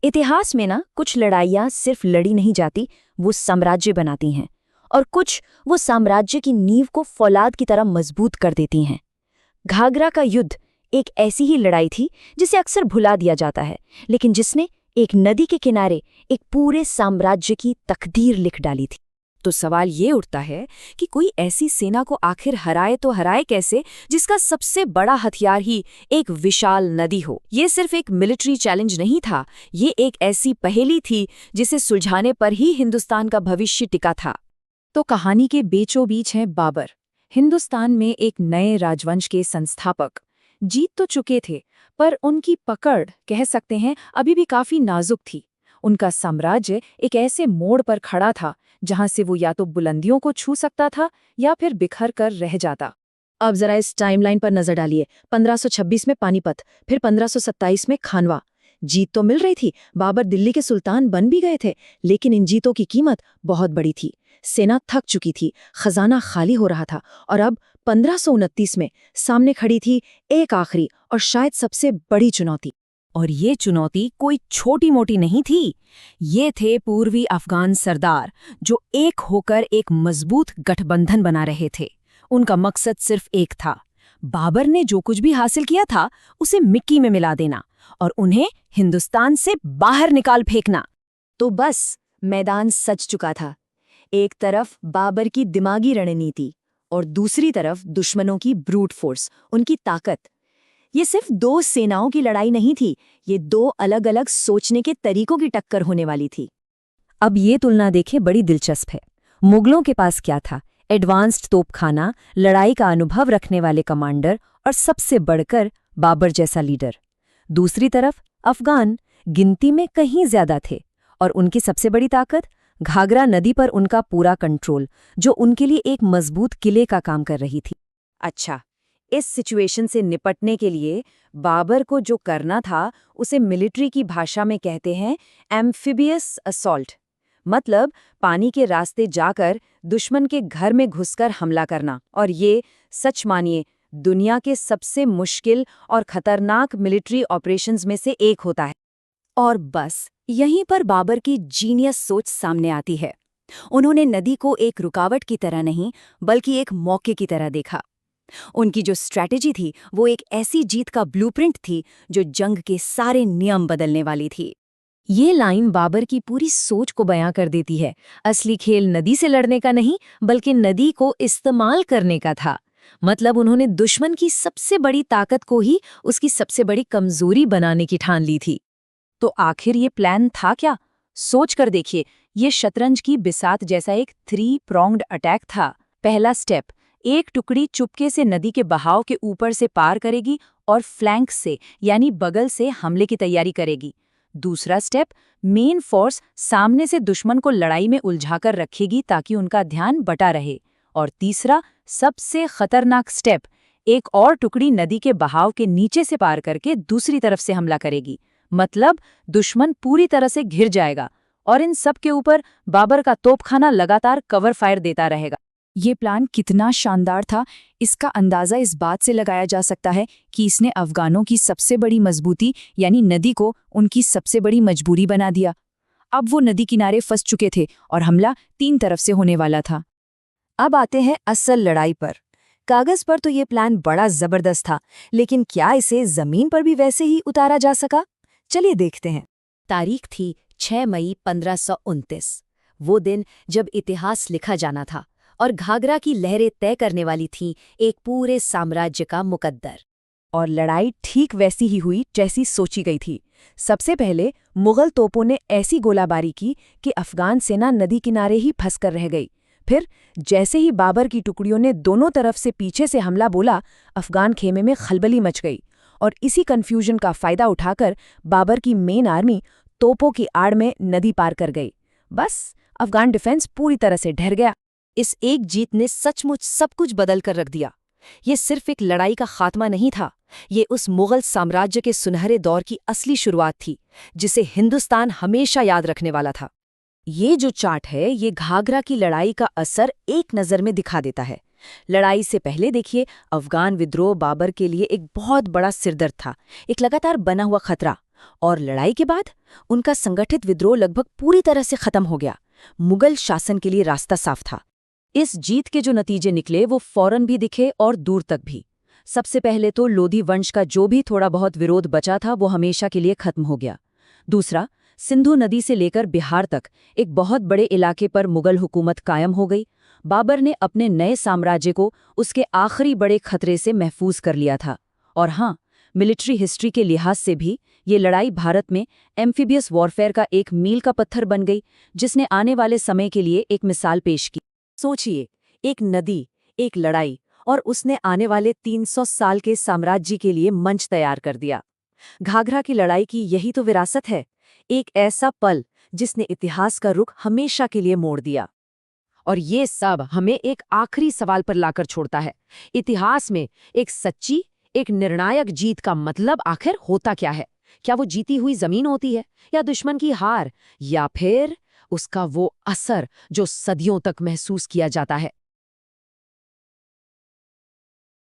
इतिहास में ना कुछ लड़ाइयाँ सिर्फ लड़ी नहीं जाती, वो साम्राज्य बनाती हैं। और कुछ वो साम्राज्य की नींव को फौलाद की तरह मजबूत कर देती हैं। घाघरा का युद्ध एक ऐसी ही लड़ाई थी जिसे अक्सर भुला दिया जाता है, लेकिन जिसने एक नदी के किनारे एक पूरे साम्राज्य की तकदीर लिख डाली थी। तो सवाल ये उठता है कि कोई ऐसी सेना को आखिर हराए तो हराए कैसे, जिसका सबसे बड़ा हथियार ही एक विशाल नदी हो। ये सिर्फ एक मिलिट्री चैलेंज नहीं था, ये एक ऐसी पहेली थी जिसे सुलझाने पर ही हिंदुस्तान का भविष्य टिका था। तो कहानी के बीचों बीच हैं बाबर, हिंदुस्तान में एक नए राजवंश के संस्थापक। जीत तो चुके थे, पर उनकी पकड़ कह सकते हैं अभी भी काफी नाजुक थी। उनका साम्राज्य एक ऐसे मोड़ पर खड़ा था जहां से वो या तो बुलंदियों को छू सकता था या फिर बिखर कर रह जाता। अब जरा इस टाइमलाइन पर नजर डालिए। 1526 में पानीपत, फिर 1527 में खानवा। जीत तो मिल रही थी, बाबर दिल्ली के सुल्तान बन भी गए थे, लेकिन इन जीतों की कीमत बहुत बड़ी थी। सेना थक चुकी थी, खजाना खाली हो रहा था, और अब 1529 में सामने खड़ी थी एक आखिरी और शायद सबसे बड़ी चुनौती। और ये चुनौती कोई छोटी मोटी नहीं थी। ये थे पूर्वी अफगान सरदार, जो एक होकर एक मजबूत गठबंधन बना रहे थे। उनका मकसद सिर्फ एक था, बाबर ने जो कुछ भी हासिल किया था उसे मिट्टी में मिला देना और उन्हें हिंदुस्तान से बाहर निकाल फेंकना। तो बस मैदान सज चुका था। एक तरफ बाबर की दिमागी रणनीति और दूसरी तरफ दुश्मनों की ब्रूट फोर्स, उनकी ताकत। ये सिर्फ दो सेनाओं की लड़ाई नहीं थी, ये दो अलग अलग सोचने के तरीकों की टक्कर होने वाली थी। अब ये तुलना देखें, बड़ी दिलचस्प है। मुगलों के पास क्या था? एडवांस्ड तोपखाना, लड़ाई का अनुभव रखने वाले कमांडर और सबसे बढ़कर बाबर जैसा लीडर। दूसरी तरफ अफगान गिनती में कहीं ज्यादा थे और उनकी सबसे बड़ी ताकत घाघरा नदी पर उनका पूरा कंट्रोल, जो उनके लिए एक मजबूत किले का काम कर रही थी। अच्छा, इस सिचुएशन से निपटने के लिए बाबर को जो करना था उसे मिलिट्री की भाषा में कहते हैं एम्फिबियस असॉल्ट। मतलब पानी के रास्ते जाकर दुश्मन के घर में घुसकर हमला करना। और ये, सच मानिए, दुनिया के सबसे मुश्किल और खतरनाक मिलिट्री ऑपरेशंस में से एक होता है। और बस यहीं पर बाबर की जीनियस सोच सामने आती है। उन्होंने नदी को एक रुकावट की तरह नहीं, बल्कि एक मौके की तरह देखा। उनकी जो स्ट्रैटेजी थी वो एक ऐसी जीत का ब्लूप्रिंट थी जो जंग के सारे नियम बदलने वाली थी। ये लाइन बाबर की पूरी सोच को बयां कर देती है। असली खेल नदी से लड़ने का नहीं, बल्कि नदी को इस्तेमाल करने का था। मतलब उन्होंने दुश्मन की सबसे बड़ी ताकत को ही उसकी सबसे बड़ी कमजोरी बनाने की ठान ली थी। तो आखिर ये प्लान था क्या? सोच कर देखिए, ये शतरंज की बिसात जैसा एक 3 pronged अटैक था। पहला स्टेप, एक टुकड़ी चुपके से नदी के बहाव के ऊपर से पार करेगी और फ्लैंक से यानी बगल से हमले की तैयारी करेगी। दूसरा स्टेप, मेन फोर्स सामने से दुश्मन को लड़ाई में उलझाकर रखेगी ताकि उनका ध्यान बटा रहे। और तीसरा, सबसे खतरनाक स्टेप, एक और टुकड़ी नदी के बहाव के नीचे से पार करके दूसरी तरफ से हमला करेगी। मतलब दुश्मन पूरी तरह से घिर जाएगा और इन सब के ऊपर बाबर का तोपखाना लगातार कवर फायर देता रहेगा। ये प्लान कितना शानदार था, इसका अंदाजा इस बात से लगाया जा सकता है कि इसने अफगानों की सबसे बड़ी मजबूती यानी नदी को उनकी सबसे बड़ी मजबूरी बना दिया। अब वो नदी किनारे फंस चुके थे और हमला 3 तरफ से होने वाला था। अब आते हैं असल लड़ाई पर। कागज पर तो ये प्लान बड़ा जबरदस्त था, लेकिन क्या इसे जमीन पर भी वैसे ही उतारा जा सका? चलिए देखते हैं। तारीख थी 6 मई 1529, वो दिन जब इतिहास लिखा जाना था और घाघरा की लहरें तय करने वाली थीं एक पूरे साम्राज्य का मुकद्दर। और लड़ाई ठीक वैसी ही हुई जैसी सोची गई थी। सबसे पहले मुगल तोपों ने ऐसी गोलाबारी की कि अफगान सेना नदी किनारे ही फंसकर रह गई। फिर जैसे ही बाबर की टुकड़ियों ने दोनों तरफ से पीछे से हमला बोला, अफगान खेमे में खलबली मच गई और इसी कंफ्यूजन का फायदा उठाकर बाबर की मेन आर्मी तोपों की आड़ में नदी पार कर गई। बस अफगान डिफेंस पूरी तरह से ढह गया। इस एक जीत ने सचमुच सब कुछ बदल कर रख दिया। ये सिर्फ एक लड़ाई का खात्मा नहीं था, ये उस मुगल साम्राज्य के सुनहरे दौर की असली शुरुआत थी, जिसे हिंदुस्तान हमेशा याद रखने वाला था। ये जो चार्ट है, ये घाघरा की लड़ाई का असर एक नज़र में दिखा देता है। लड़ाई से पहले देखिए, अफगान विद्रोह बाबर के लिए एक बहुत बड़ा सिरदर्द था, एक लगातार बना हुआ खतरा। और लड़ाई के बाद उनका संगठित विद्रोह लगभग पूरी तरह से खत्म हो गया। मुगल शासन के लिए रास्ता साफ था। इस जीत के जो नतीजे निकले वो फौरन भी दिखे और दूर तक भी। सबसे पहले तो लोधी वंश का जो भी थोड़ा बहुत विरोध बचा था वो हमेशा के लिए खत्म हो गया। दूसरा, सिंधु नदी से लेकर बिहार तक एक बहुत बड़े इलाके पर मुगल हुकूमत कायम हो गई। बाबर ने अपने नए साम्राज्य को उसके आखिरी बड़े खतरे से महफूज कर लिया था। और हाँ, मिलिट्री हिस्ट्री के लिहाज से भी ये लड़ाई भारत में एम्फीबियस वॉरफेयर का एक मील का पत्थर बन गई, जिसने आने वाले समय के लिए एक मिसाल पेश की। सोचिए, एक नदी, एक लड़ाई, और उसने आने वाले 300 साल के साम्राज्य के लिए मंच तैयार कर दिया। घाघरा की लड़ाई की यही तो विरासत है, एक ऐसा पल जिसने इतिहास का रुख हमेशा के लिए मोड़ दिया। और ये सब हमें एक आखिरी सवाल पर लाकर छोड़ता है। इतिहास में एक सच्ची, एक निर्णायक जीत का मतलब आखिर होता क्या है? क्या वो जीती हुई जमीन होती है, या दुश्मन की हार, या फिर उसका वो असर जो सदियों तक महसूस किया जाता है?